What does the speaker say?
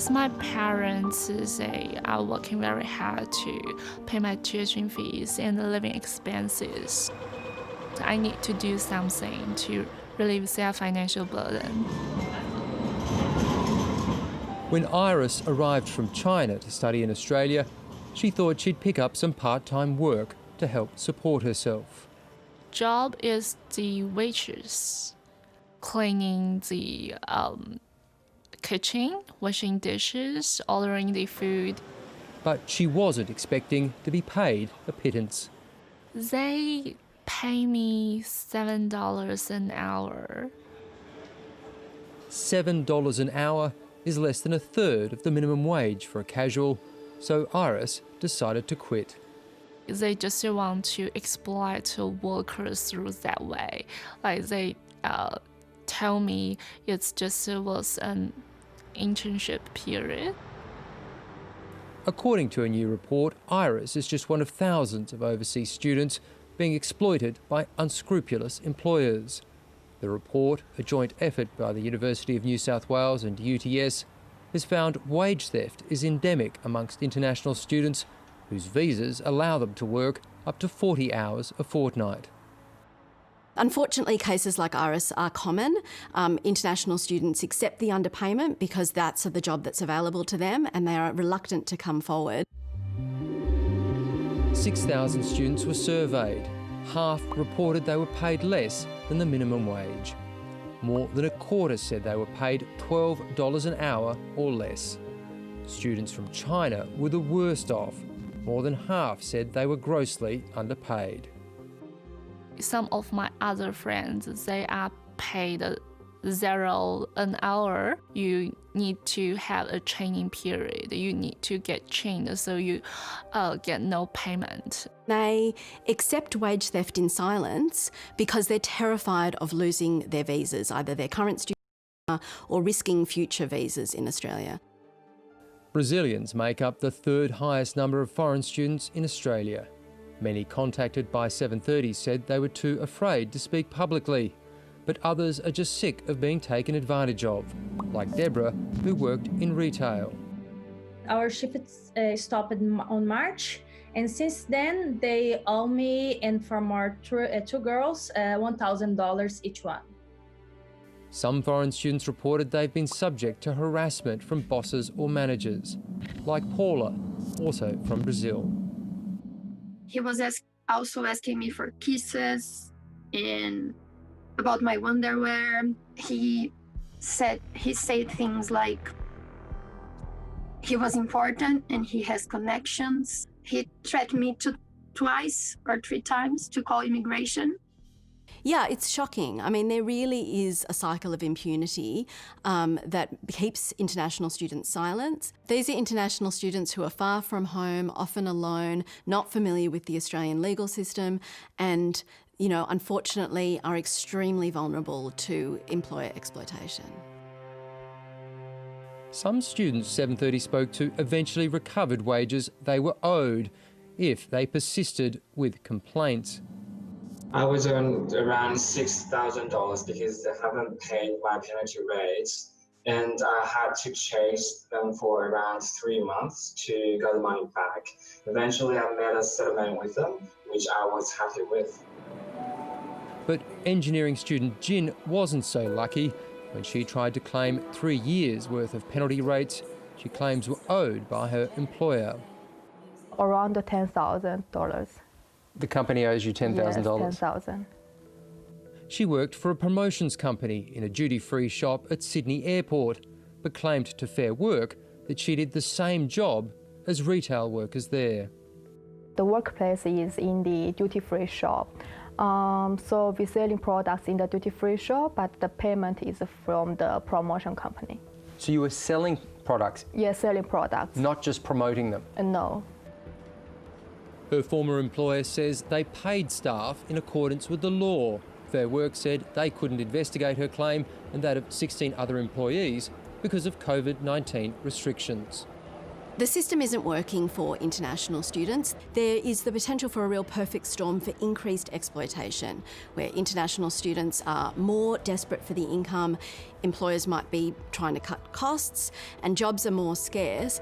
Because my parents say are working very hard to pay my tuition fees and the living expenses. I need to do something to relieve their financial burden. When Iris arrived from China to study in Australia, she thought she'd pick up some part-time work to help support herself. Job is the waitress, cleaning the kitchen, washing dishes, ordering the food. But she wasn't expecting to be paid a pittance. They pay me $7 an hour. $7 an hour is less than a third of the minimum wage for a casual, so Iris decided to quit. They just want to exploit workers through that way. Like they tell me it's just was an internship period. According to a new report, Iris is just one of thousands of overseas students being exploited by unscrupulous employers. The report, a joint effort by the University of New South Wales and UTS, has found wage theft is endemic amongst international students whose visas allow them to work up to 40 hours a fortnight. Unfortunately, cases like Iris are common. International students accept the underpayment because that's the job that's available to them, and they are reluctant to come forward. 6,000 students were surveyed. Half reported they were paid less than the minimum wage. More than a quarter said they were paid $12 an hour or less. Students from China were the worst off. More than half said they were grossly underpaid. Some of my other friends, they are paid $0 an hour. You need to have a training period. You need to get trained, so you get no payment. They accept wage theft in silence because they're terrified of losing their visas, either their current student visa or risking future visas in Australia. Brazilians make up the third highest number of foreign students in Australia. Many contacted by 730 said they were too afraid to speak publicly, but others are just sick of being taken advantage of, like Deborah, who worked in retail. Our shifts stopped on March, and since then they owe me and from our two girls $1,000 each one. Some foreign students reported they've been subject to harassment from bosses or managers, like Paula, also from Brazil. He was also asking me for kisses and about my underwear. He said things like he was important and he has connections. He threatened me twice or 3 times to call immigration. Yeah, it's shocking. I mean, there really is a cycle of impunity that keeps international students silent. These are international students who are far from home, often alone, not familiar with the Australian legal system, and, you know, unfortunately are extremely vulnerable to employer exploitation. Some students 730 spoke to eventually recovered wages they were owed if they persisted with complaints. I was earned around $6,000 because they haven't paid my penalty rates, and I had to chase them for around 3 months to get the money back. Eventually, I made a settlement with them, which I was happy with. But engineering student Jin wasn't so lucky. When she tried to claim 3 years' worth of penalty rates she claims were owed by her employer. Around $10,000. The company owes you $10,000? Yes, $10,000. She worked for a promotions company in a duty-free shop at Sydney Airport, but claimed to Fair Work that she did the same job as retail workers there. The workplace is in the duty-free shop. So we're selling products in the duty-free shop, but the payment is from the promotion company. So you were selling products? Yes, selling products. Not just promoting them? No. Her former employer says they paid staff in accordance with the law. Fair Work said they couldn't investigate her claim and that of 16 other employees because of COVID-19 restrictions. The system isn't working for international students. There is the potential for a real perfect storm for increased exploitation, where international students are more desperate for the income, employers might be trying to cut costs, and jobs are more scarce.